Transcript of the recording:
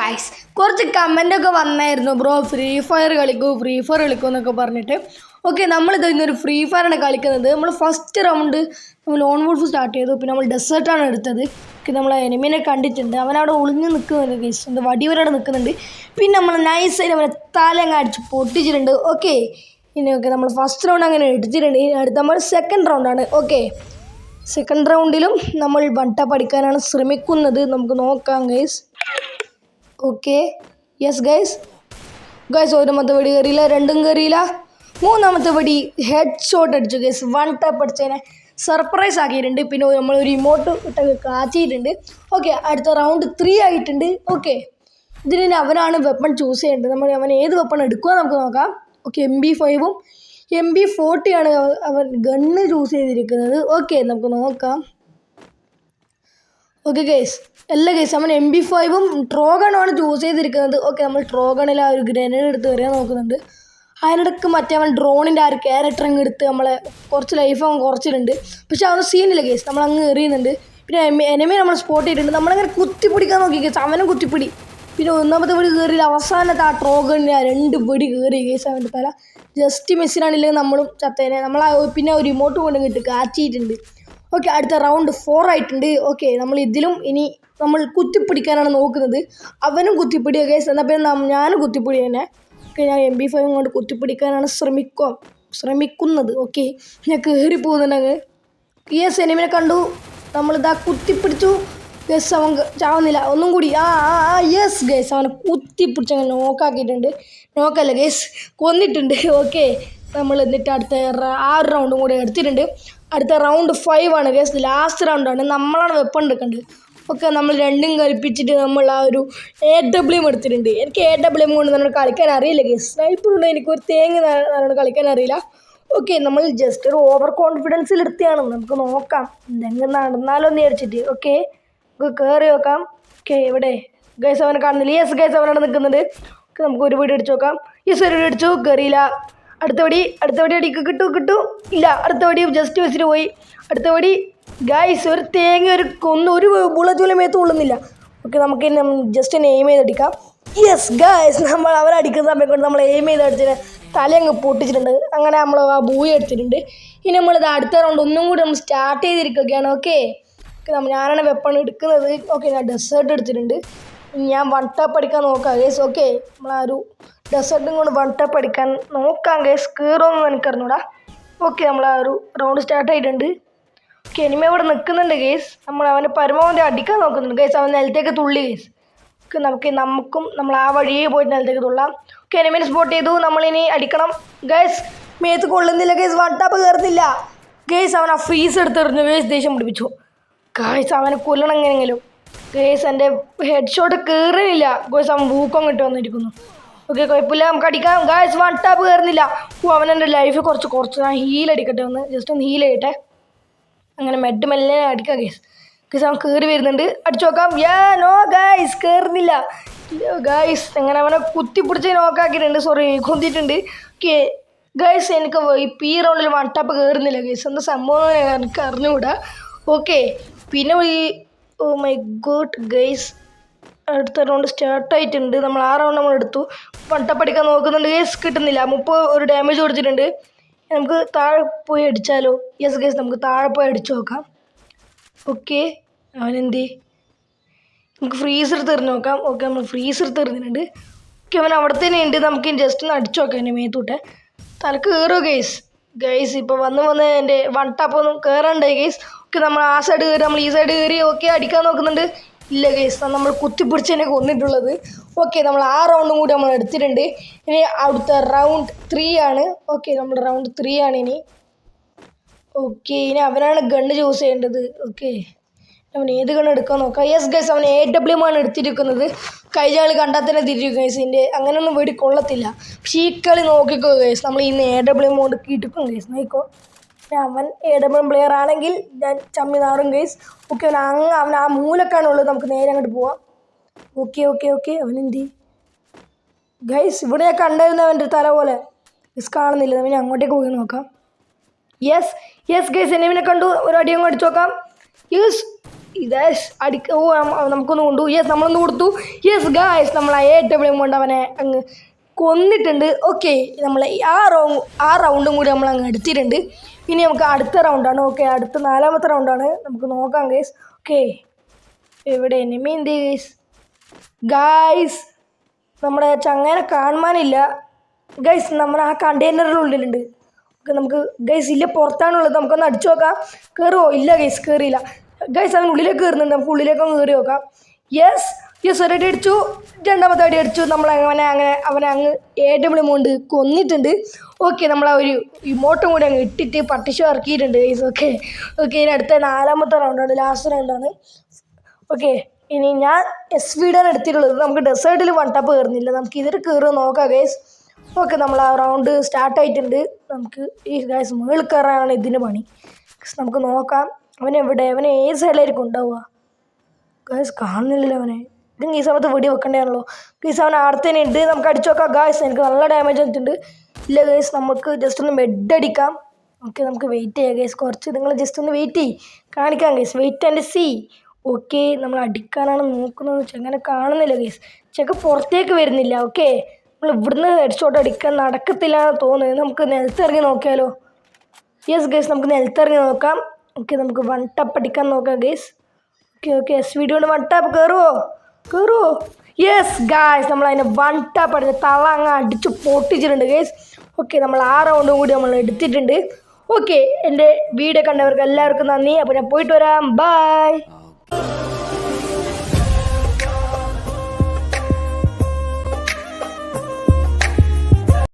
Guys കുറച്ച് കമൻ്റൊക്കെ വന്നായിരുന്നു bro free fire കളിക്കൂ എന്നൊക്കെ പറഞ്ഞിട്ട്. ഓക്കെ, നമ്മളിത് ഇന്നൊരു ഫ്രീ ഫയറാണ് കളിക്കുന്നത്. നമ്മൾ ഫസ്റ്റ് റൗണ്ട് നമ്മൾ ലോൺ വോൾഫ് സ്റ്റാർട്ട് ചെയ്തു. പിന്നെ നമ്മൾ ഡെസേർട്ടാണ് എടുത്തത്. നമ്മൾ എനിമീനെ കണ്ടിട്ടുണ്ട്, അവനവിടെ ഒളിഞ്ഞ് നിൽക്കുന്നുണ്ട് ഗൈസ്, എന്താ വടിവരവിടെ നിൽക്കുന്നുണ്ട്. പിന്നെ നമ്മൾ നൈസായിട്ട് അവനെ തലങ്ങ് അടിച്ച് പൊട്ടിച്ചിട്ടുണ്ട്. ഓക്കെ, ഇനി ഓക്കെ നമ്മൾ ഫസ്റ്റ് റൗണ്ട് അങ്ങനെ എടുത്തിട്ടുണ്ട്. അടുത്ത നമ്മൾ സെക്കൻഡ് റൗണ്ടാണ്. ഓക്കെ, സെക്കൻഡ് റൗണ്ടിലും നമ്മൾ വട്ട പഠിക്കാനാണ് ശ്രമിക്കുന്നത്. നമുക്ക് നോക്കാം ഗൈസ്. ഓക്കെ, യെസ് ഗൈസ് ഒന്നാമത്തെ വെടി കയറിയില്ല, രണ്ടും കയറിയില്ല, മൂന്നാമത്തെ വെടി ഹെഡ് ഷോട്ട് അടിച്ചു ഗൈസ്. വൺ ടാപ്പ് അടിച്ചതിനെ സർപ്രൈസ് ആക്കിയിട്ടുണ്ട്. പിന്നെ നമ്മളൊരു ഇമോട്ട് ഇട്ടൊക്കെ കാച്ചിട്ടുണ്ട്. ഓക്കെ, അടുത്ത റൗണ്ട് 3 ആയിട്ടുണ്ട്. ഓക്കെ, ഇതിന് അവനാണ് വെപ്പൺ ചൂസ് ചെയ്യേണ്ടത്. അവൻ ഏത് വെപ്പൺ എടുക്കുക നമുക്ക് നോക്കാം. ഓക്കെ, MP5ഉം MP40 ആണ് അവൻ ഗണ്ണ് ചൂസ് ചെയ്തിരിക്കുന്നത്. ഓക്കെ, നമുക്ക് നോക്കാം. ഓക്കെ ഗൈസ്, എല്ലാ ഗൈസ് അവൻ MP5ഉം ട്രോഗണുമാണ് ചൂസ് ചെയ്തിരിക്കുന്നത്. ഓക്കെ, നമ്മൾ ട്രോഗണിൽ ആ ഒരു ഗ്രനേഡ് എടുത്ത് വരാൻ നോക്കുന്നുണ്ട്. അതിനിടയ്ക്ക് മറ്റേ അവൻ ഡ്രോണിൻ്റെ ആ ഒരു ക്യാരക്ടർ അങ്ങ് എടുത്ത് നമ്മളെ കുറച്ച് ലൈഫ് അവൻ കുറച്ചിട്ടുണ്ട്. പക്ഷെ അവൻ സീനില്ല ഗൈസ്, നമ്മളങ്ങ് എറിയുന്നുണ്ട്. പിന്നെ എനിമി നമ്മൾ സ്പോട്ട് ചെയ്തിട്ടുണ്ട്. നമ്മളങ്ങനെ കുത്തിപ്പിടിക്കാൻ നോക്കി ഗൈസ്, അവനും കുത്തിപ്പിടി. പിന്നെ ഒന്നാമത്തെ വെടി കയറിയില്ല, അവസാനത്തെ ആ ട്രോഗണിൻ്റെ ആ 2 വെടി കയറി ഗൈസ്. അവൻ്റെ തല ജസ്റ്റ് മിസ്സിനാണില്ലെങ്കിൽ നമ്മളും ചത്തേനെ. പിന്നെ ഒരു ഇമോട്ട് കൊണ്ട് ഇട്ട് കാച്ചിട്ടുണ്ട്. ഓക്കെ, അടുത്ത റൗണ്ട് 4 ആയിട്ടുണ്ട്. ഓക്കെ, നമ്മൾ ഇതിലും ഇനി നമ്മൾ കുത്തിപ്പിടിക്കാനാണ് നോക്കുന്നത്. അവനും കുത്തിപ്പിടിയ ഗൈസ്, എന്നാൽ പിന്നെ ഞാനും കുത്തിപ്പിടി തന്നെ. ഓക്കെ, ഞാൻ MP5 കൊണ്ട് കുത്തിപ്പിടിക്കാനാണ് ശ്രമിക്കുന്നത്. ഓക്കെ, ഞാൻ കയറി പോകുന്നുണ്ട്. യെസ്, എനിമിനെ കണ്ടു, നമ്മളിതാ കുത്തിപ്പിടിച്ചു. ഗൈസ്, അവൻ ചാവുന്നില്ല, ഒന്നും കൂടി. യെസ് ഗൈസ്, അവനെ കുത്തിപ്പിടിച്ച് അങ്ങനെ നോക്കാക്കിയിട്ടുണ്ട്. നോക്കല്ല ഗൈസ്, കൊന്നിട്ടുണ്ട്. ഓക്കെ, നമ്മൾ എന്നിട്ട് അടുത്ത 6 റൗണ്ടും കൂടി എടുത്തിട്ടുണ്ട്. അടുത്ത റൗണ്ട് 5 ആണ് ഗൈസ്, ലാസ്റ്റ് റൗണ്ടാണ്. നമ്മളാണ് വെപ്പൺ എടുക്കേണ്ടത്. ഓക്കെ, നമ്മൾ രണ്ടും കൽപ്പിച്ചിട്ട് നമ്മൾ ആ ഒരു AWM എടുത്തിട്ടുണ്ട്. എനിക്ക് AWM കൊണ്ട് നമ്മൾ കളിക്കാൻ അറിയില്ല ഗൈസ്. സ്നൈപ്പറുണ്ട്, എനിക്കൊരു തേങ്ങ നല്ലോണം കളിക്കാൻ അറിയില്ല. ഓക്കെ, നമ്മൾ ജസ്റ്റ് ഒരു ഓവർ കോൺഫിഡൻസിൽ എടുത്തതാണ്. നമുക്ക് നോക്കാം എന്തെങ്കിലും നടന്നാലോ എന്ന് വിചാരിച്ചിട്ട്. ഓക്കെ, കയറി നോക്കാം. ഓക്കെ, എവിടെ ഗൈസ് അവനെ കാണുന്നില്ല. യെസ് ഗൈസ്, അവനവിടെ നിൽക്കുന്നുണ്ട്. ഓക്കെ, നമുക്ക് ഒരു വീട് അടിച്ചു നോക്കാം. യെസ്, ഒരു വീട് അടിച്ചു, കയറിയില്ല. അടുത്ത വടി അടിക്ക് കിട്ടൂ ഇല്ല. അടുത്ത വടി ജസ്റ്റ് വെച്ചിട്ട് പോയി. അടുത്ത വടി ഗൈസ്, ഒരു തേങ്ങ ഒരു ബുള്ളറ്റ് പോലും മേത്ത് കൊള്ളുന്നില്ല. ഓക്കെ, നമുക്ക് ജസ്റ്റ് എയിം ചെയ്തടിക്കാം. യെസ് ഗൈസ്, നമ്മൾ അവരടിക്കുന്ന സമയം കൊണ്ട് നമ്മൾ എയിം ചെയ്ത് അടിച്ചിട്ട് തലയങ്ങ് പൊട്ടിച്ചിട്ടുണ്ട്. അങ്ങനെ നമ്മൾ ആ ബൂയി അടിച്ചിട്ടുണ്ട്. ഇനി നമ്മളിത് അടുത്ത റൗണ്ട് ഒന്നും കൂടി നമ്മൾ സ്റ്റാർട്ട് ചെയ്തിരിക്കുകയാണ്. ഓക്കെ, ഞാനാണ് വെപ്പൺ എടുക്കുന്നത്. ഓക്കെ, ഞാൻ ഡെസേർട്ട് എടുത്തിട്ടുണ്ട്. ഞാൻ വൺ ടാപ്പ് അടിക്കാൻ നോക്കാം ഗൈസ്. ഓക്കെ, നമ്മളാ ഒരു ഡെസേർട്ടും കൊണ്ട് വൺ ടാപ്പ് അടിക്കാൻ നോക്കാം ഗൈസ്. കയറുമെന്ന് എനിക്കറിഞ്ഞൂടാ. ഓക്കെ, നമ്മൾ ആ ഒരു റൗണ്ട് സ്റ്റാർട്ട് ആയിട്ടുണ്ട്. ഓക്കെ, എനിമ ഇവിടെ നിൽക്കുന്നുണ്ട് ഗൈസ്. നമ്മൾ അവൻ്റെ പരമാവധി അടിക്കാൻ നോക്കുന്നുണ്ട് ഗൈസ്. അവൻ നിലത്തേക്ക് തുള്ളി ഗൈസ്. ഓക്കെ, നമുക്കും നമ്മൾ ആ വഴിയെ പോയിട്ട് നിലത്തേക്ക് തുള്ളാം. ഓക്കെ, എനിമിനെ സ്പോട്ട് ചെയ്തു. നമ്മളിനി അടിക്കണം ഗൈസ്. മേത്ത് കൊള്ളുന്നില്ല ഗൈസ്, വൺ ടാപ്പ് കയറുന്നില്ല ഗൈസ്. അവൻ ആ ഫ്രീസ് എടുത്തെറിഞ്ഞു ഗൈസ്, ദേഷ്യം പിടിപ്പിച്ചു ഗൈസ്. അവനെ കൊല്ലണം എങ്ങനെയെങ്കിലും ഗൈസ്. എൻ്റെ ഹെഡ് ഷോട്ട് കയറുന്നില്ല ഗൈസ്, അവൻ വൂക്കം കിട്ടി വന്നിരിക്കുന്നു. ഓക്കെ, കുഴപ്പമില്ല, നമുക്ക് അടിക്കാം ഗൈസ്. വൺ ടാപ്പ് കയറുന്നില്ല. അവൻ എൻ്റെ ലൈഫ് കുറച്ച് ഞാൻ ഹീൽ അടിക്കട്ടെ, ജസ്റ്റ് ഒന്ന് ഹീൽ ചെയ്യട്ടെ. അങ്ങനെ മെല്ലെ അടിക്കാം ഗൈസ്. അവൻ കയറി വരുന്നുണ്ട്, അടിച്ചു നോക്കാം. നോ ഗൈസ്, കയറുന്നില്ല ഗൈസ്. അങ്ങനെ അവനെ കുത്തിപ്പിടിച്ച് നോക്കാക്കിയിട്ടുണ്ട്, കൊന്നിട്ടുണ്ട്. ഓക്കെ ഗൈസ്, എനിക്ക് ഈ റൗണ്ടിൽ വൺ ടാപ്പ് കയറുന്നില്ല ഗൈസ്. എന്താ സംഭവം എനിക്ക് അറിഞ്ഞുകൂടാ. ഓക്കെ, പിന്നെ ഓ മൈ ഗോഡ് ഗൈസ്, അടുത്ത റൗണ്ട് സ്റ്റാർട്ടായിട്ടുണ്ട്. നമ്മൾ ആ റൗണ്ട് നമ്മൾ എടുത്തു. വൺ ടാപ്പ് അടിക്കാൻ നോക്കുന്നുണ്ട് ഗൈസ്, കിട്ടുന്നില്ല. 30 ഡാമേജ് കൊടുത്തിട്ടുണ്ട്. നമുക്ക് താഴെ പോയി അടിച്ചാലോ? യെസ് ഗൈസ്, നമുക്ക് താഴെ പോയി അടിച്ചു നോക്കാം. ഓക്കെ, അവനെന്തി നമുക്ക് ഫ്രീസ് എടുത്ത് എറിഞ്ഞ് നോക്കാം. ഓക്കെ, നമ്മൾ ഫ്രീസ് എടുത്ത് എറിഞ്ഞിട്ടുണ്ട്. ഓക്കെ, അവൻ അവിടെ തന്നെ ഉണ്ട്. നമുക്ക് ജസ്റ്റ് ഒന്ന് അടിച്ചു നോക്കാം. എൻ്റെ മേത്തൂട്ടെ തലക്ക് കയറുമോ ഗൈസ്? ഇപ്പോൾ വന്ന് എൻ്റെ വൺ ടാപ്പ് ഒന്നും കയറണ്ടായി ഗൈസ്. ഓക്കെ, നമ്മൾ ആ സൈഡ് കയറി, നമ്മൾ ഈ സൈഡ് കയറി. ഓക്കെ, അടിക്കാൻ നോക്കുന്നുണ്ട്. ഇല്ല ഗൈസ്, നമ്മൾ കുത്തിപ്പിടിച്ചതിനെ കൊന്നിട്ടുള്ളത്. ഓക്കെ, നമ്മൾ ആ റൗണ്ടും കൂടി നമ്മൾ എടുത്തിട്ടുണ്ട്. ഇനി അടുത്ത റൗണ്ട് 3 ആണ്. ഓക്കെ, നമ്മൾ റൗണ്ട് 3 ആണ് ഇനി. ഓക്കെ, ഇനി അവനാണ് ഗണ്ണ് ചൂസ് ചെയ്യേണ്ടത്. ഓക്കെ, അവൻ ഏത് ഗണ്ണ് എടുക്കാൻ നോക്കാം. യെസ് ഗൈസ്, അവൻ AWM ആണ് എടുത്തിരിക്കുന്നത്. കഴിഞ്ഞ കളി കണ്ടാൽ തന്നെ തിരിക്കും ഗൈസ്. അങ്ങനെയൊന്നും വേടി കൊള്ളത്തില്ല. പക്ഷേ ഈ കളി നോക്കിക്കോ ഗൈസ്, നമ്മൾ ഇന്ന് AWM കൊണ്ട് കിട്ടും ഗൈസ്. നോക്കിക്കോ, അവൻ AWM പ്ലെയർ ആണെങ്കിൽ ഞാൻ ചമ്മി നാറും ഗൈസ്. ഓക്കെ, അവൻ ആ മൂലക്കാണുള്ളത്. നമുക്ക് നേരെ അങ്ങോട്ട് പോവാം. ഓക്കെ, അവനെന്തി ഗൈസ്, ഇവിടെ ഞാൻ കണ്ടായിരുന്നു അവൻ്റെ തല പോലെ. ഗൈസ് കാണുന്നില്ല, അവനെ അങ്ങോട്ടേക്ക് പോയി നോക്കാം. യെസ് ഗൈസ്, എനിമിനെ കണ്ടു. ഒരു അടിയും അടിച്ചു നോക്കാം. ഗൈസ് ഓ നമുക്കൊന്ന് കൊണ്ടു യെസ് നമ്മളൊന്ന് കൊടുത്തു യെസ് ഗൈസ് നമ്മൾ ആ AWM കൊണ്ട് അവനെ അങ്ങ് കൊന്നിട്ടുണ്ട്. ഓക്കെ നമ്മൾ ആ റൗണ്ടും കൂടി നമ്മൾ അങ്ങ് എടുത്തിട്ടുണ്ട്. ഇനി നമുക്ക് അടുത്ത റൗണ്ടാണ്. ഓക്കെ അടുത്ത 4ാമത്തെ റൗണ്ടാണ്. നമുക്ക് നോക്കാം ഗൈസ്. ഓക്കെ എവിടെ എനിമി എന്ത് ഗൈസ്? ഗൈസ് നമ്മുടെ ചങ്ങനെ കാണാനില്ല ഗൈസ്. നമ്മൾ ആ കണ്ടെയ്നറിൻ്റെ ഉള്ളിലുണ്ട്. ഓക്കെ നമുക്ക് ഗൈസ് ഇല്ല പുറത്താണുള്ളത്. നമുക്കൊന്ന് അടിച്ചു നോക്കാം. കയറുമോ? ഇല്ല ഗൈസ് കയറിയില്ല. ഗൈസ് അവൻ ഉള്ളിലേക്ക് കയറുന്നുണ്ട്. നമുക്ക് ഉള്ളിലേക്കൊന്ന് കയറി നോക്കാം. യെസ് ഒരടി അടിച്ചു. 2ാമത്തെ അടി അടിച്ചു. നമ്മൾ അവനെ അങ്ങ് AWM കൊണ്ട് കൊന്നിട്ടുണ്ട്. ഓക്കെ നമ്മൾ ആ ഒരു ഇമോട്ടും കൂടി അങ്ങ് ഇട്ടിട്ട് പട്ടിഷ ഇറക്കിയിട്ടുണ്ട് ഗൈസ്. ഓക്കെ ഇനി അടുത്ത 4ാമത്തെ റൗണ്ടാണ്. ലാസ്റ്റ് റൗണ്ടാണ്. ഓക്കെ ഇനി ഞാൻ SVD എടുത്തിട്ടുള്ളത്. നമുക്ക് ഡെസേർട്ടിൽ 1 ടാപ്പ് കയറുന്നില്ല. നമുക്ക് ഇതിൽ കയറുക നോക്കാം ഗൈസ്. ഓക്കെ നമ്മൾ ആ റൗണ്ട് സ്റ്റാർട്ടായിട്ടുണ്ട്. നമുക്ക് ഈ ഗൈസ് മുകളിൽ കയറാനാണ് ഇതിന് പണി. നമുക്ക് നോക്കാം അവൻ ഏത് സൈഡിലായിരിക്കും ഉണ്ടാവുക. ഗൈസ് കാണുന്നില്ലല്ലോ അവനെ. ഇത് ഈ സമയത്ത് വെടി വെക്കേണ്ടതാണല്ലോ. ഗൈസ് അവൻ ആർത്തേനെ ഉണ്ട്. നമുക്ക് അടിച്ചു നോക്കാം ഗൈസ്. എനിക്ക് നല്ല ഡാമേജ് വന്നിട്ടുണ്ട്. ഇല്ല ഗൈസ് നമുക്ക് ജസ്റ്റ് ഒന്ന് ബെഡ് അടിക്കാം. ഓക്കെ നമുക്ക് വെയിറ്റ് ചെയ്യാം ഗൈസ്. കുറച്ച് നിങ്ങൾ ജസ്റ്റ് ഒന്ന് വെയിറ്റ് കാണിക്കാം guys. Wait and see. Okay നമ്മൾ അടിക്കാനാണ് നോക്കുന്നത്. ചെങ്ങനെ കാണുന്നില്ല ഗൈസ്. ചെക്ക് പുറത്തേക്ക് വരുന്നില്ല. ഓക്കെ നമ്മൾ ഇവിടുന്ന് ഹെഡ്ഷോട്ട് അടിക്കാൻ നടക്കത്തില്ല എന്ന് തോന്നുന്നത്. നമുക്ക് നിലത്തിറങ്ങി നോക്കിയാലോ? യെസ് ഗൈസ് നമുക്ക് നിലത്തിറങ്ങി നോക്കാം. ഓക്കെ നമുക്ക് 1 ടാപ്പ് അടിക്കാൻ നോക്കാം ഗൈസ്. ഓക്കെ SVD കൊണ്ട് 1 ടാപ്പ് കയറുമോ? യെസ് ഗൈസ് നമ്മൾ അതിനെ 1 ടാപ്പ് അടിച്ച് തള അങ്ങ് അടിച്ച് പൊട്ടിച്ചിട്ടുണ്ട് ഗൈസ്. ഓക്കെ നമ്മൾ ആ റൗണ്ടും കൂടി നമ്മൾ എടുത്തിട്ടുണ്ട്. ഓക്കെ എൻ്റെ വീഡിയോ കണ്ടവർക്ക് എല്ലാവർക്കും നന്ദി. അപ്പോൾ ഞാൻ പോയിട്ട് വരാം. ബൈ.